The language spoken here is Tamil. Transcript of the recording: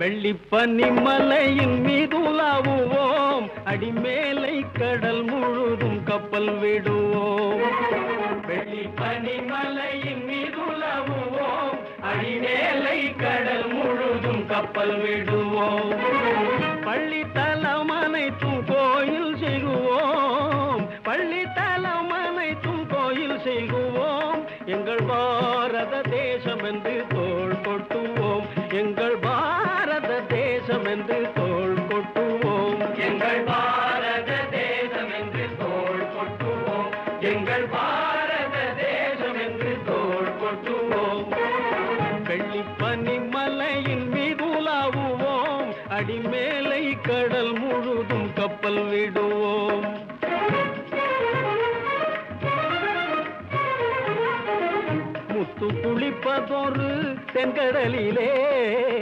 வெள்ளிப்பனி மலையின் மீதுலாவுவோம், அடிமேலை கடல் முழுதும் கப்பல் விடுவோம். வெள்ளிப்பனி மலையின் மீதுலாவுவோம், அடிமேலை கடல் முழுதும் கப்பல் விடுவோம். பள்ளித்தலம் அனைத்தும் கோயில் செய்குவோம், பள்ளித்தலம் அனைத்தும் கோயில் செய்குவோம். எங்கள் பாரத தேசம் என்று தோள் கொட்டுவோம், எங்கள் பாரத தேசம் என்று தோள் கொட்டுவோம். எங்கள் பாரத தேசம் என்று தோள் கொட்டுவோம், எங்கள் பாரத தேசம் என்று தோள் கொட்டுவோம். வெள்ளிப்பனி மலையின் மீதுலாவுவோம், அடிமேலை கடல் முழுதும் கப்பல் விடுவோம். முத்து குளிப்பதொரு தென்கடலிலே